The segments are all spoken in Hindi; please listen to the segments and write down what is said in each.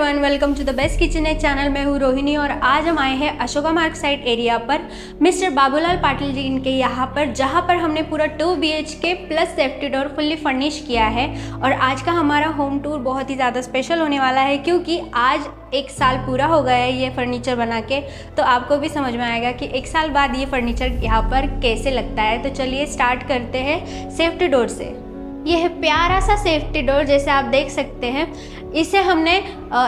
Everyone, welcome to the best kitchen एक चैनल। मैं हूँ रोहिणी और आज हम आए हैं अशोका मार्ग साइड एरिया पर मिस्टर बाबूलाल पाटिल जी इनके यहाँ पर, जहाँ पर हमने पूरा 2 BHK plus safety door fully furnish किया है। और आज का हमारा होम टूर बहुत ही ज़्यादा स्पेशल होने वाला है क्योंकि आज 1 साल पूरा हो गया है ये फर्नीचर बना के। तो आपको भी समझ में आएगा कि 1 साल बाद ये फर्नीचर यहाँ पर कैसे लगता है। तो चलिए स्टार्ट करते हैं सेफ्टी डोर से। यह प्यारा सा सेफ्टी डोर जैसे आप देख सकते हैं, इसे हमने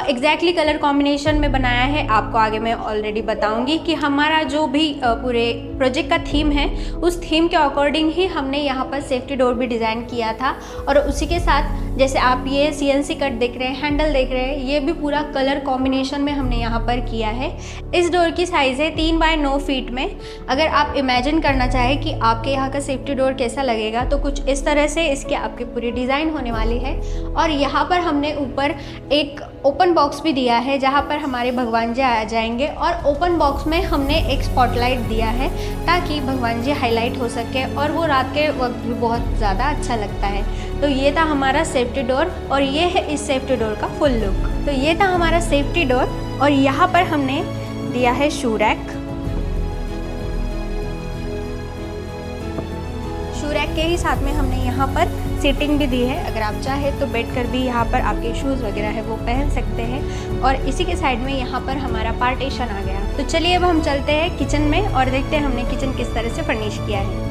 एग्जैक्टली कलर कॉम्बिनेशन में बनाया है। आपको आगे मैं ऑलरेडी बताऊंगी कि हमारा जो भी पूरे प्रोजेक्ट का थीम है उस थीम के अकॉर्डिंग ही हमने यहाँ पर सेफ्टी डोर भी डिज़ाइन किया था। और उसी के साथ जैसे आप ये CNC कट देख रहे हैं, हैंडल देख रहे हैं, ये भी पूरा कलर कॉम्बिनेशन में हमने यहाँ पर किया है। इस डोर की साइज़ है 3 बाय 9 फीट में। अगर आप इमेजिन करना चाहें कि आपके यहाँ का सेफ्टी डोर कैसा लगेगा तो कुछ इस तरह से इसके आपकी पूरी डिज़ाइन होने वाली है। और यहाँ पर हमने ऊपर एक ओपन बॉक्स भी दिया है जहाँ पर हमारे भगवान जी आ जाएंगे। और ओपन बॉक्स में हमने एक स्पॉटलाइट दिया है ताकि भगवान जी हाईलाइट हो सके और वो रात के वक्त भी बहुत ज़्यादा अच्छा लगता है। तो ये था हमारा सेफ्टी डोर और ये है इस सेफ्टी डोर का फुल लुक। तो ये था हमारा सेफ्टी डोर और यहाँ पर हमने दिया है शू रैक। शू रैक के ही साथ में हमने यहाँ पर सीटिंग भी दी है। अगर आप चाहें तो बैठकर भी यहाँ पर आपके शूज़ वगैरह है वो पहन सकते हैं। और इसी के साइड में यहाँ पर हमारा पार्टीशन आ गया। तो चलिए अब हम चलते हैं किचन में और देखते हैं हमने किचन किस तरह से फर्निश किया है।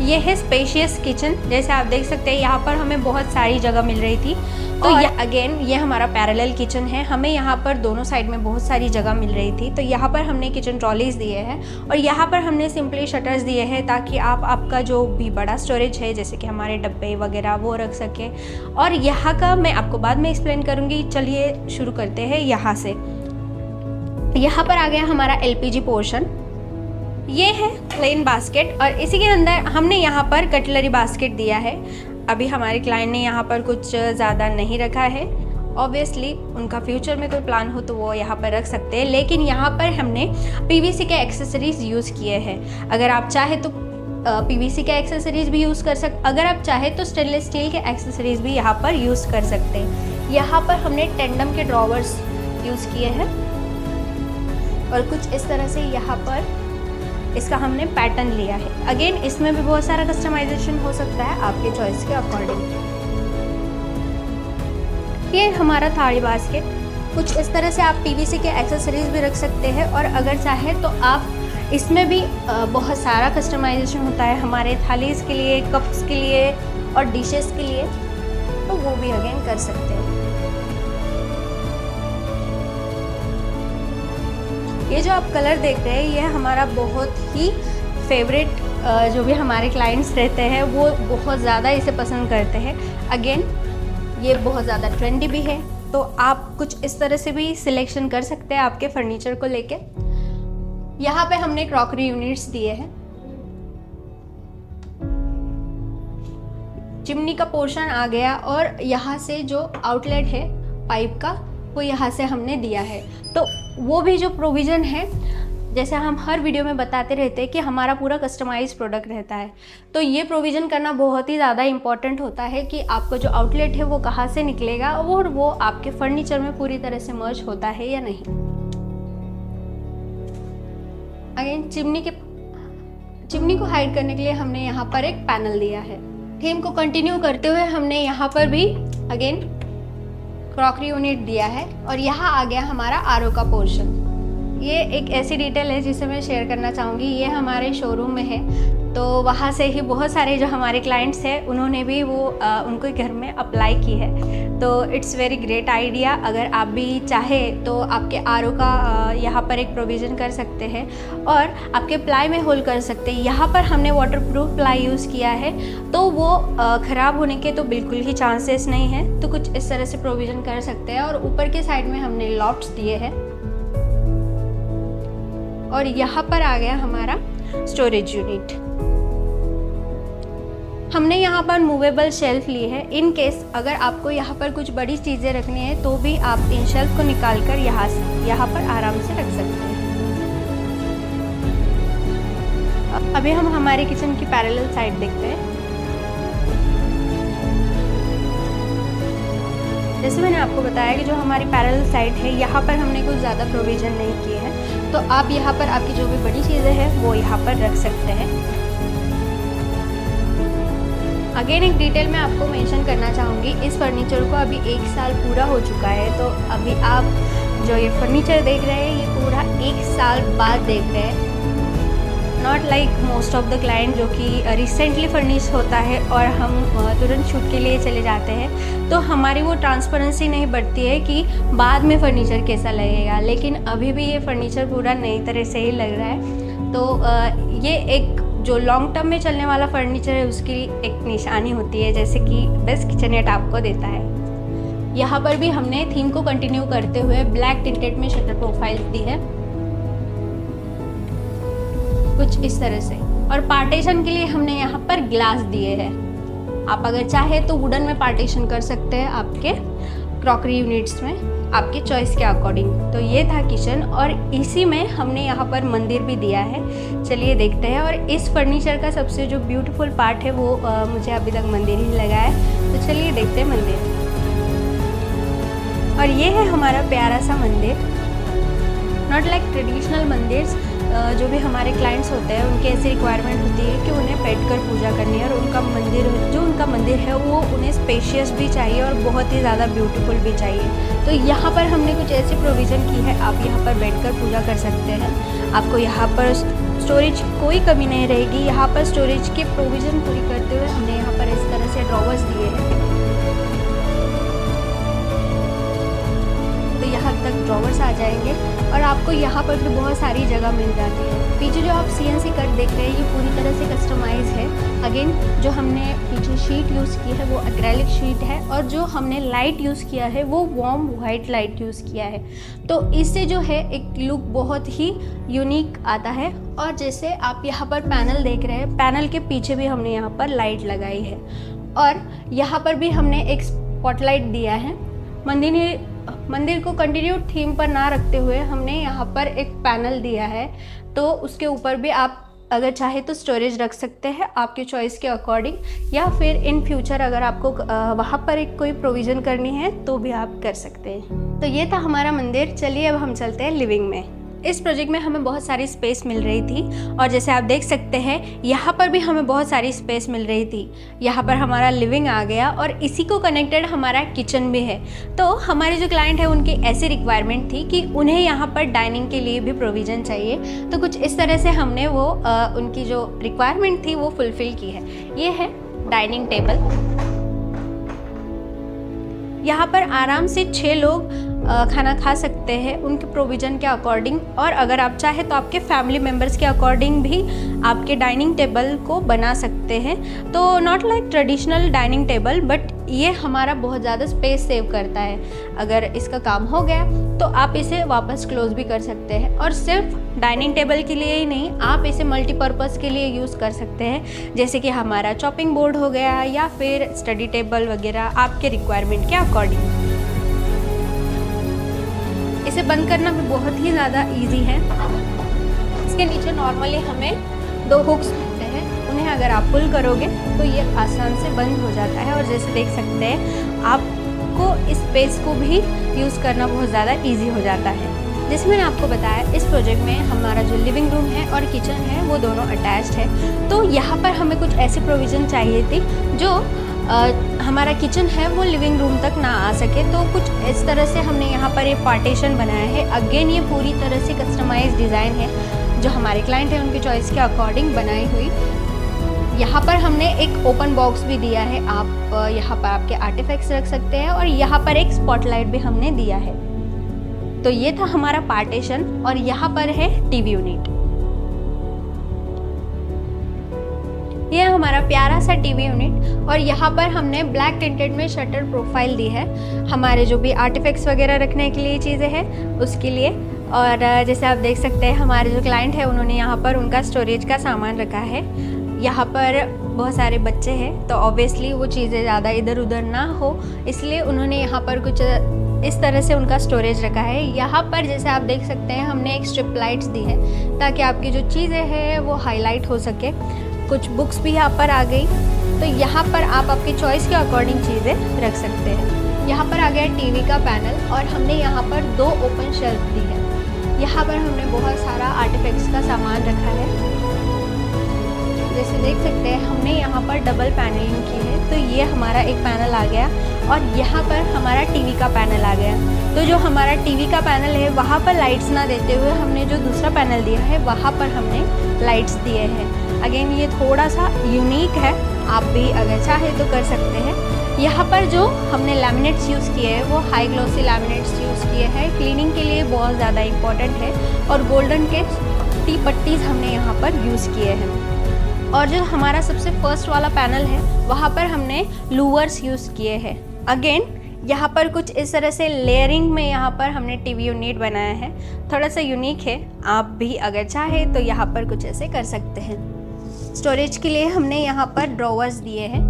ये है स्पेशियस किचन। जैसे आप देख सकते हैं यहाँ पर हमें बहुत सारी जगह मिल रही थी। तो ये हमारा पैरेलल किचन है। हमें यहाँ पर दोनों साइड में बहुत सारी जगह मिल रही थी। तो यहाँ पर हमने किचन ट्रॉलीज दिए हैं और यहाँ पर हमने सिंपली शटर्स दिए हैं ताकि आप आपका जो भी बड़ा स्टोरेज है जैसे कि हमारे डब्बे वगैरह वो रख सके। और यहाँ का मैं आपको बाद में एक्सप्लेन करूँगी। चलिए शुरू करते हैं यहाँ से। यहाँ पर आ गया हमारा LPG पोर्शन। ये है प्लेन बास्केट और इसी के अंदर हमने यहाँ पर कटलरी बास्केट दिया है। अभी हमारे क्लाइंट ने यहाँ पर कुछ ज़्यादा नहीं रखा है। ऑब्वियसली उनका फ्यूचर में कोई प्लान हो तो वो यहाँ पर रख सकते हैं, लेकिन यहाँ पर हमने PVC के एक्सेसरीज़ यूज़ किए हैं। अगर आप चाहे तो PVC के एक्सेसरीज़ भी यूज़ कर सकते, अगर आप चाहे तो स्टेनलेस स्टील के एक्सेसरीज़ भी यहाँ पर यूज़ कर सकते हैं। यहाँ पर हमने टेंडम के ड्रॉवर्स यूज़ किए हैं और कुछ इस तरह से यहाँ पर इसका हमने पैटर्न लिया है। अगेन इसमें भी बहुत सारा कस्टमाइजेशन हो सकता है आपके चॉइस के अकॉर्डिंग। ये हमारा थाली बास्केट। कुछ इस तरह से आप PVC के एक्सेसरीज भी रख सकते हैं और अगर चाहे तो आप इसमें भी बहुत सारा कस्टमाइजेशन होता है हमारे थालीज़ के लिए, कप्स के लिए और डिशेस के लिए, तो वो भी अगेन कर सकते हैं। ये जो आप कलर देख रहे हैं ये हमारा बहुत ही फेवरेट, जो भी हमारे क्लाइंट्स रहते हैं वो बहुत ज़्यादा इसे पसंद करते हैं। अगेन ये बहुत ज़्यादा ट्रेंडी भी है, तो आप कुछ इस तरह से भी सिलेक्शन कर सकते हैं आपके फर्नीचर को लेके। यहाँ पे हमने क्रॉकरी यूनिट्स दिए हैं। चिमनी का पोर्शन आ गया और यहाँ से जो आउटलेट है पाइप का वो यहाँ से हमने दिया है। तो वो भी जो प्रोविज़न है, जैसे हम हर वीडियो में बताते रहते हैं कि हमारा पूरा कस्टमाइज प्रोडक्ट रहता है, तो ये प्रोविज़न करना बहुत ही ज़्यादा इम्पॉर्टेंट होता है कि आपका जो आउटलेट है वो कहाँ से निकलेगा और वो आपके फर्नीचर में पूरी तरह से मर्ज होता है या नहीं। अगेन चिमनी को हाइड करने के लिए हमने यहाँ पर एक पैनल दिया है। थीम को कंटिन्यू करते हुए हमने यहाँ पर भी अगेन क्रॉकरी यूनिट दिया है और यहाँ आ गया हमारा RO का पोर्शन। ये एक ऐसी डिटेल है जिसे मैं शेयर करना चाहूँगी। ये हमारे शोरूम में है, तो वहाँ से ही बहुत सारे जो हमारे क्लाइंट्स हैं उन्होंने भी वो उनको घर में अप्लाई की है। तो इट्स वेरी ग्रेट आइडिया। अगर आप भी चाहें तो आपके RO का यहाँ पर एक प्रोविज़न कर सकते हैं और आपके प्लाई में होल कर सकते हैं। यहाँ पर हमने वाटरप्रूफ प्लाई यूज़ किया है तो वो ख़राब होने के तो बिल्कुल ही चांसेस नहीं है। तो कुछ इस तरह से प्रोविज़न कर सकते हैं। और ऊपर के साइड में हमने लॉफ्ट्स दिए हैं और यहाँ पर आ गया हमारा स्टोरेज यूनिट। हमने यहाँ पर मूवेबल शेल्फ ली है। इन केस अगर आपको यहाँ पर कुछ बड़ी चीज़ें रखनी है तो भी आप इन शेल्फ को निकाल कर यहाँ पर आराम से रख सकते हैं। अभी हम हमारे किचन की पैरेलल साइड देखते हैं। जैसे मैंने आपको बताया कि जो हमारी पैरेलल साइड है यहाँ पर हमने कुछ ज़्यादा प्रोविज़न नहीं किए हैं, तो आप यहाँ पर आपकी जो भी बड़ी चीज़ें हैं वो यहाँ पर रख सकते हैं। अगेन एक डिटेल मैं आपको मेंशन करना चाहूँगी, इस फर्नीचर को अभी 1 साल पूरा हो चुका है, तो अभी आप जो ये फर्नीचर देख रहे हैं ये पूरा 1 साल बाद देख रहे हैं। Not like most of the client जो कि रिसेंटली फर्निश होता है और हम तुरंत शूट के लिए चले जाते हैं, तो हमारी वो ट्रांसपेरेंसी नहीं बढ़ती है कि बाद में फ़र्नीचर कैसा लगेगा। लेकिन अभी भी ये फ़र्नीचर पूरा नई तरह से ही लग रहा है, तो ये एक जो लॉन्ग टर्म में चलने वाला फर्नीचर है उसकी एक निशानी होती है, जैसे कि बेस्ट किचननेट आपको देता है। यहाँ पर भी हमने थीम को कंटिन्यू करते हुए ब्लैक टिंटेड में शटर प्रोफाइल दी है कुछ इस तरह से, और पार्टीशन के लिए हमने यहाँ पर ग्लास दिए हैं। आप अगर चाहे तो वुडन में पार्टीशन कर सकते हैं आपके क्रॉकरी यूनिट्स में, आपके चॉइस के अकॉर्डिंग। तो ये था किचन, और इसी में हमने यहाँ पर मंदिर भी दिया है। चलिए देखते हैं। और इस फर्नीचर का सबसे जो ब्यूटीफुल पार्ट है वो मुझे अभी तक मंदिर ही लगा है, तो चलिए देखते हैं मंदिर। और ये है हमारा प्यारा सा मंदिर। नॉट लाइक ट्रेडिशनल मंदिर, जो भी हमारे क्लाइंट्स होते हैं उनकी ऐसी रिक्वायरमेंट होती है कि उन्हें बैठकर पूजा करनी है, और उनका मंदिर है वो उन्हें स्पेशियस भी चाहिए और बहुत ही ज़्यादा ब्यूटीफुल भी चाहिए। तो यहाँ पर हमने कुछ ऐसी प्रोविज़न की है, आप यहाँ पर बैठकर पूजा कर सकते हैं। आपको यहाँ पर स्टोरेज की कोई कमी नहीं रहेगी। यहाँ पर स्टोरेज की प्रोविज़न पूरी करते हुए हमने यहाँ पर इस तरह से ड्रॉवर्स दिए हैं, तो यहाँ तक ड्रॉवर्स आ जाएंगे, और आपको यहाँ पर भी बहुत सारी जगह मिल जाती है। पीछे जो आप CNC कट देख रहे हैं ये पूरी तरह से कस्टमाइज है। अगेन जो हमने पीछे शीट यूज़ की है वो एक्रेलिक शीट है, और जो हमने लाइट यूज़ किया है वो वार्म वाइट लाइट यूज़ किया है। तो इससे जो है एक लुक बहुत ही यूनिक आता है। और जैसे आप यहाँ पर पैनल देख रहे हैं, पैनल के पीछे भी हमने यहाँ पर लाइट लगाई है, और यहाँ पर भी हमने एक स्पॉटलाइट दिया है। मंदिर को कंटिन्यू थीम पर ना रखते हुए हमने यहाँ पर एक पैनल दिया है, तो उसके ऊपर भी आप अगर चाहे तो स्टोरेज रख सकते हैं आपके चॉइस के अकॉर्डिंग, या फिर इन फ्यूचर अगर आपको वहाँ पर एक कोई प्रोविज़न करनी है तो भी आप कर सकते हैं। तो ये था हमारा मंदिर। चलिए अब हम चलते हैं लिविंग में। इस प्रोजेक्ट में हमें बहुत सारी स्पेस मिल रही थी, और जैसे आप देख सकते हैं यहाँ पर भी हमें बहुत सारी स्पेस मिल रही थी। यहाँ पर हमारा लिविंग आ गया, और इसी को कनेक्टेड हमारा किचन भी है। तो हमारे जो क्लाइंट है उनकी ऐसी रिक्वायरमेंट थी कि उन्हें यहाँ पर डाइनिंग के लिए भी प्रोविज़न चाहिए, तो कुछ इस तरह से हमने वो उनकी जो रिक्वायरमेंट थी वो फुलफ़िल की है। ये है डाइनिंग टेबल। यहाँ पर आराम से 6 लोग खाना खा सकते हैं उनके प्रोविज़न के अकॉर्डिंग, और अगर आप चाहें तो आपके फैमिली मेम्बर्स के अकॉर्डिंग भी आपके डाइनिंग टेबल को बना सकते हैं। तो not like traditional dining table, but ये हमारा बहुत ज़्यादा स्पेस सेव करता है। अगर इसका काम हो गया तो आप इसे वापस क्लोज भी कर सकते हैं, और सिर्फ डाइनिंग टेबल के लिए ही नहीं, आप इसे मल्टीपर्पज़ के लिए यूज़ कर सकते हैं, जैसे कि हमारा चॉपिंग बोर्ड हो गया या फिर स्टडी टेबल वगैरह, आपके रिक्वायरमेंट के अकॉर्डिंग। इसे बंद करना भी बहुत ही ज़्यादा इजी है। इसके नीचे नॉर्मली हमें 2 हुक्स मिलते हैं, उन्हें अगर आप पुल करोगे तो ये आसान से बंद हो जाता है, और जैसे देख सकते हैं आपको इस स्पेस को भी यूज़ करना बहुत ज़्यादा इजी हो जाता है। जैसे मैंने आपको बताया इस प्रोजेक्ट में हमारा जो लिविंग रूम है और किचन है वो दोनों अटैच्ड है, तो यहाँ पर हमें कुछ ऐसी प्रोविज़न चाहिए थी जो हमारा किचन है वो लिविंग रूम तक ना आ सके, तो कुछ इस तरह से हमने यहाँ पर एक पार्टीशन बनाया है। अगेन ये पूरी तरह से कस्टमाइज डिज़ाइन है जो हमारे क्लाइंट है उनके चॉइस के अकॉर्डिंग बनाई हुई। यहाँ पर हमने एक ओपन बॉक्स भी दिया है, आप यहाँ पर आपके आर्टिफैक्ट्स रख सकते हैं, और यहाँ पर एक स्पॉटलाइट भी हमने दिया है। तो ये था हमारा पार्टीशन, और यहाँ पर है टीवी यूनिट। ये हमारा प्यारा सा टीवी यूनिट, और यहाँ पर हमने ब्लैक टिंटेड में शटर प्रोफाइल दी है हमारे जो भी आर्टिफैक्ट्स वगैरह रखने के लिए चीज़ें हैं उसके लिए। और जैसे आप देख सकते हैं हमारे जो क्लाइंट है उन्होंने यहाँ पर उनका स्टोरेज का सामान रखा है। यहाँ पर बहुत सारे बच्चे हैं तो ऑब्वियसली वो चीज़ें ज़्यादा इधर उधर ना हो, इसलिए उन्होंने यहाँ पर कुछ इस तरह से उनका स्टोरेज रखा है। यहाँ पर जैसे आप देख सकते हैं हमने एक स्ट्रिप लाइट्स दी है ताकि आपकी जो चीज़ें हैं वो हाईलाइट हो सके। कुछ बुक्स भी यहाँ पर आ गई, तो यहाँ पर आप आपकी चॉइस के अकॉर्डिंग चीज़ें रख सकते हैं। यहाँ पर आ गया टीवी का पैनल और हमने यहाँ पर 2 ओपन शेल्फ दी है। यहाँ पर हमने बहुत सारा आर्टिफैक्ट्स का सामान रखा है। जैसे देख सकते हैं हमने यहाँ पर डबल पैनलिंग की है, तो ये हमारा एक पैनल आ गया और यहाँ पर हमारा टीवी का पैनल आ गया। तो जो हमारा टीवी का पैनल है वहाँ पर लाइट्स ना देते हुए हमने जो दूसरा पैनल दिया है वहाँ पर हमने लाइट्स दिए हैं। अगेन ये थोड़ा सा यूनिक है, आप भी अगर चाहे तो कर सकते हैं। यहाँ पर जो हमने लैमिनेट्स यूज़ किए हैं वो हाई ग्लॉसी लैमिनेट्स यूज़ किए हैं, क्लीनिंग के लिए बहुत ज़्यादा इम्पॉर्टेंट है। और गोल्डन के टी पट्टीज़ हमने यहाँ पर यूज़ किए हैं। और जो हमारा सबसे फर्स्ट वाला पैनल है वहाँ पर हमने लूवर्स यूज़ किए हैं। अगेन यहाँ पर कुछ इस तरह से लेयरिंग में यहाँ पर हमने टीवी यूनिट बनाया है, थोड़ा सा यूनिक है। आप भी अगर चाहे तो यहाँ पर कुछ ऐसे कर सकते हैं। स्टोरेज के लिए हमने यहाँ पर ड्रॉवर्स दिए हैं,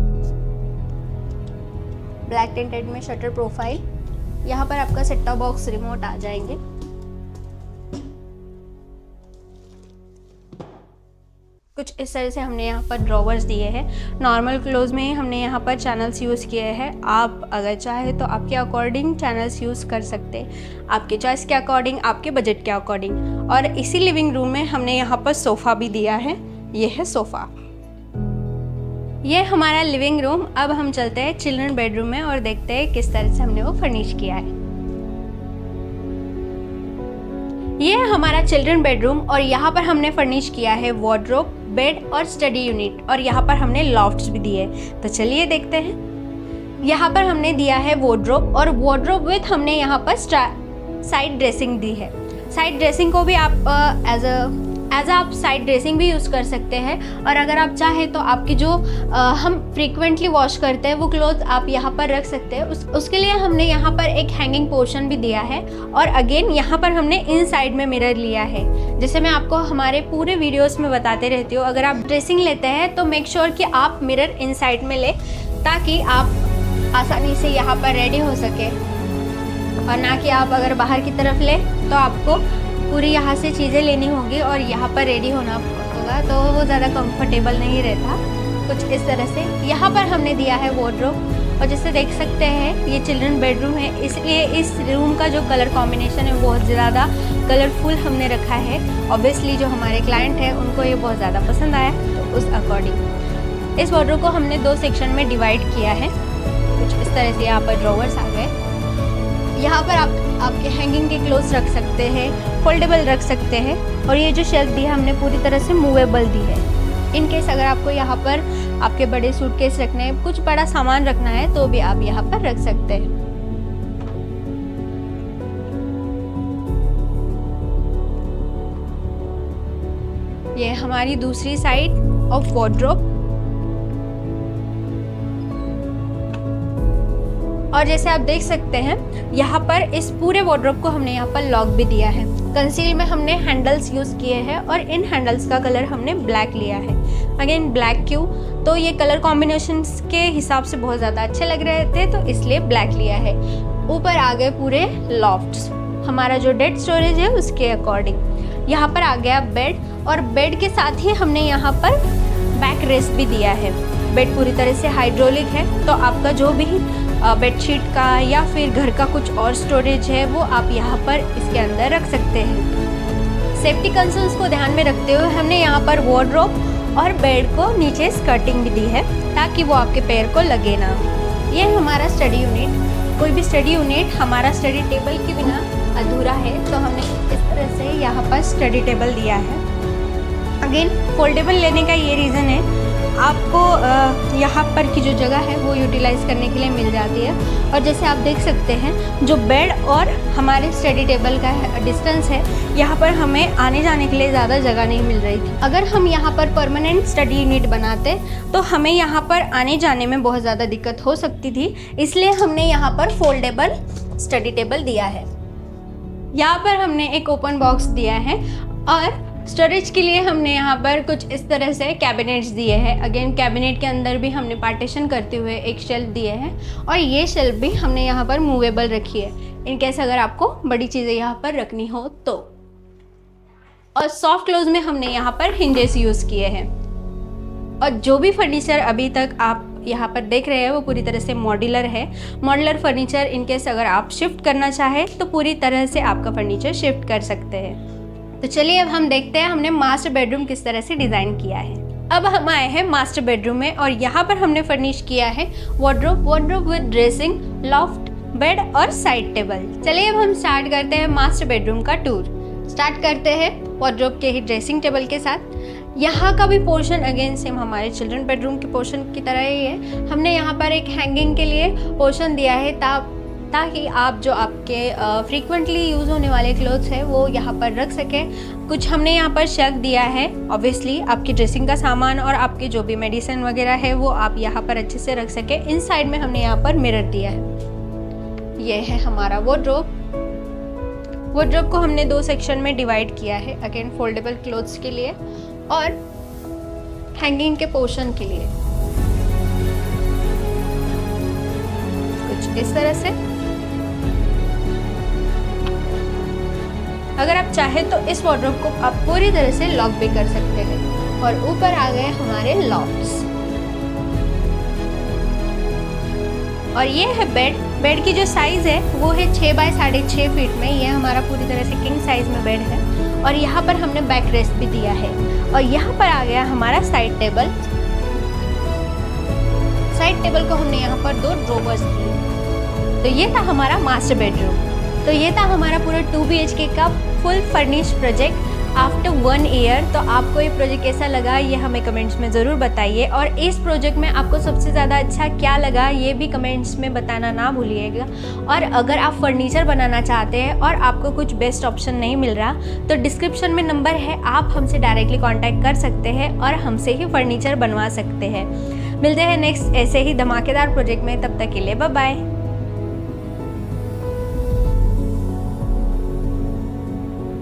ब्लैक टिंटेड में शटर प्रोफाइल। यहाँ पर आपका सेट टॉप बॉक्स रिमोट आ जाएंगे। कुछ इस तरह से हमने यहाँ पर ड्रॉवर्स दिए हैं। नॉर्मल क्लोज में हमने यहाँ पर चैनल्स यूज़ किए हैं। आप अगर चाहे तो आपके अकॉर्डिंग चैनल्स यूज़ कर सकते हैं, आपके चॉइस के अकॉर्डिंग, आपके बजट के अकॉर्डिंग। और इसी लिविंग रूम में हमने यहाँ पर सोफ़ा भी दिया है। ये है सोफ़ा। ये हमारा लिविंग रूम। अब हम चलते हैं चिल्ड्रन बेडरूम में और देखते हैं किस तरह से हमने वो फर्निश किया है। ये है हमारा चिल्ड्रन बेडरूम और यहाँ पर हमने फर्निश किया है वार्डरोब, बेड और स्टडी यूनिट, और यहाँ पर हमने लॉफ्ट्स भी दिए। तो चलिए देखते हैं। यहाँ पर हमने दिया है वार्डरोब और वार्डरोब विथ हमने यहाँ पर साइड ड्रेसिंग दी है। साइड ड्रेसिंग को भी आप एज आप साइड ड्रेसिंग भी यूज़ कर सकते हैं। और अगर आप चाहें तो आपकी जो हम फ्रीक्वेंटली वॉश करते हैं वो क्लोथ आप यहाँ पर रख सकते हैं। उसके लिए हमने यहाँ पर एक हैंगिंग पोर्शन भी दिया है। और अगेन यहाँ पर हमने इन साइड में मिरर लिया है। जैसे मैं आपको हमारे पूरे वीडियोस में बताते रहती हूँ, अगर आप ड्रेसिंग लेते हैं तो मेक श्योर कि आप मिरर इन साइड में लें, ताकि आप आसानी से यहाँ पर रेडी हो सके। और ना कि आप अगर बाहर की तरफ लें तो आपको पूरी यहाँ से चीज़ें लेनी होगी और यहाँ पर रेडी होना होगा, तो वो ज़्यादा कंफर्टेबल नहीं रहता। कुछ इस तरह से यहाँ पर हमने दिया है वार्डरोब। और जैसे देख सकते हैं ये चिल्ड्रन बेडरूम है, इसलिए इस रूम का जो कलर कॉम्बिनेशन है बहुत ज़्यादा कलरफुल हमने रखा है। ऑब्वियसली जो हमारे क्लाइंट हैं उनको ये बहुत ज़्यादा पसंद आया, तो उस अकॉर्डिंग इस वार्डरोब को हमने 2 सेक्शन में डिवाइड किया है। कुछ इस तरह से यहाँ पर ड्रॉवर्स आ गए। यहाँ पर आपके हैंगिंग के क्लोथ्स रख सकते हैं, फोल्डेबल रख सकते हैं। और ये जो शेल्फ दी है हमने पूरी तरह से मूवेबल दी है। इन केस अगर आपको यहाँ पर आपके बड़े सूटकेस रखने हैं, कुछ बड़ा सामान रखना है, तो भी आप यहाँ पर रख सकते हैं। ये हमारी दूसरी साइड ऑफ वार्डरोब। और जैसे आप देख सकते हैं यहाँ पर इस पूरे वार्डरोब को हमने यहाँ पर लॉक भी दिया है। कंसील में हमने हैंडल्स यूज़ किए हैं और इन हैंडल्स का कलर हमने ब्लैक लिया है। अगेन ब्लैक क्यों, तो ये कलर कॉम्बिनेशन के हिसाब से बहुत ज़्यादा अच्छे लग रहे थे, तो इसलिए ब्लैक लिया है। ऊपर आ गए पूरे लॉफ्ट्स, हमारा जो डेड स्टोरेज है उसके अकॉर्डिंग। यहाँ पर आ गया बेड, और बेड के साथ ही हमने यहाँ पर बैक रेस्ट भी दिया है। बेड पूरी तरह से हाइड्रोलिक है, तो आपका जो भी बेडशीट का या फिर घर का कुछ और स्टोरेज है वो आप यहाँ पर इसके अंदर रख सकते हैं। सेफ्टी कंसर्न्स को ध्यान में रखते हुए हमने यहाँ पर वार्डरोब और बेड को नीचे स्कर्टिंग भी दी है, ताकि वो आपके पैर को लगे ना। ये हमारा स्टडी यूनिट। कोई भी स्टडी यूनिट हमारा स्टडी टेबल के बिना अधूरा है, तो हमने इस तरह से यहाँ पर स्टडी टेबल दिया है। अगेन फोल्डेबल लेने का ये रीज़न है, आपको यहाँ पर की जो जगह है वो यूटिलाइज़ करने के लिए मिल जाती है। और जैसे आप देख सकते हैं जो बेड और हमारे स्टडी टेबल का डिस्टेंस है, यहाँ पर हमें आने जाने के लिए ज़्यादा जगह नहीं मिल रही थी। अगर हम यहाँ पर परमानेंट स्टडी यूनिट बनाते तो हमें यहाँ पर आने जाने में बहुत ज़्यादा दिक्कत हो सकती थी, इसलिए हमने यहाँ पर फोल्डेबल स्टडी टेबल दिया है। यहाँ पर हमने एक ओपन बॉक्स दिया है और स्टोरेज के लिए हमने यहाँ पर कुछ इस तरह से कैबिनेट्स दिए हैं। अगेन कैबिनेट के अंदर भी हमने पार्टीशन करते हुए एक शेल्फ दिए हैं, और ये शेल्फ भी हमने यहाँ पर मूवेबल रखी है इन केस अगर आपको बड़ी चीज़ें यहाँ पर रखनी हो तो। और सॉफ्ट क्लोज में हमने यहाँ पर हिंजेस यूज़ किए हैं। और जो भी फर्नीचर अभी तक आप यहाँ पर देख रहे हैं वो पूरी तरह से मॉड्यूलर है। मॉड्यूलर फर्नीचर इनकेस अगर आप शिफ्ट करना चाहें तो पूरी तरह से आपका फर्नीचर शिफ्ट कर सकते हैं। तो चलिए अब हम देखते हैं हमने मास्टर बेडरूम किस तरह से डिज़ाइन किया है। अब हम आए हैं मास्टर बेडरूम में और यहाँ पर हमने फर्निश किया है wardrobe with dressing, loft, bed और साइड टेबल। चलिए अब हम स्टार्ट करते हैं मास्टर बेडरूम का टूर। स्टार्ट करते हैं वार्डरोब के ही ड्रेसिंग टेबल के साथ। यहाँ का भी पोर्शन अगेन सेम हमारे चिल्ड्रन बेडरूम के पोर्शन की तरह ही है। हमने यहाँ पर एक हैंगिंग के लिए पोर्शन दिया है ताकि आप जो आपके फ्रीक्वेंटली यूज़ होने वाले क्लोथ्स हैं वो यहाँ पर रख सकें। कुछ हमने यहाँ पर शेल्फ दिया है, ऑब्वियसली आपकी ड्रेसिंग का सामान और आपके जो भी मेडिसिन वगैरह है वो आप यहाँ पर अच्छे से रख सकें। इन साइड में हमने यहाँ पर मिरर दिया है। ये है हमारा वार्डरोब। वार्डरोब को हमने 2 सेक्शन में डिवाइड किया है, अगेन फोल्डेबल क्लोथ्स के लिए और हैंगिंग के पोर्शन के लिए। कुछ इस तरह से। अगर आप चाहें तो इस वार्डरोब को आप पूरी तरह से लॉक भी कर सकते हैं। और ऊपर आ गए हमारे लॉफ्ट्स। और ये है बेड की जो साइज़ है वो है 6 बाय 6.5 फीट में। ये हमारा पूरी तरह से किंग साइज़ में बेड है और यहाँ पर हमने बैक रेस्ट भी दिया है। और यहाँ पर आ गया हमारा साइड टेबल। साइड टेबल को हमने यहाँ पर 2 ड्रॉवर्स दिए। तो ये था हमारा मास्टर बेडरूम। तो ये था हमारा पूरा 2 BHK का full furnished project after 1 year. तो आपको ये प्रोजेक्ट कैसा लगा ये हमें कमेंट्स में ज़रूर बताइए। और इस प्रोजेक्ट में आपको सबसे ज़्यादा अच्छा क्या लगा ये भी कमेंट्स में बताना ना भूलिएगा। और अगर आप फर्नीचर बनाना चाहते हैं और आपको कुछ बेस्ट ऑप्शन नहीं मिल रहा तो डिस्क्रिप्शन में नंबर है, आप हमसे डायरेक्टली कॉन्टैक्ट कर सकते हैं और हमसे ही फर्नीचर बनवा सकते हैं। मिलते हैं नेक्स्ट ऐसे ही धमाकेदार प्रोजेक्ट में, तब तक के लिए बाय बाय।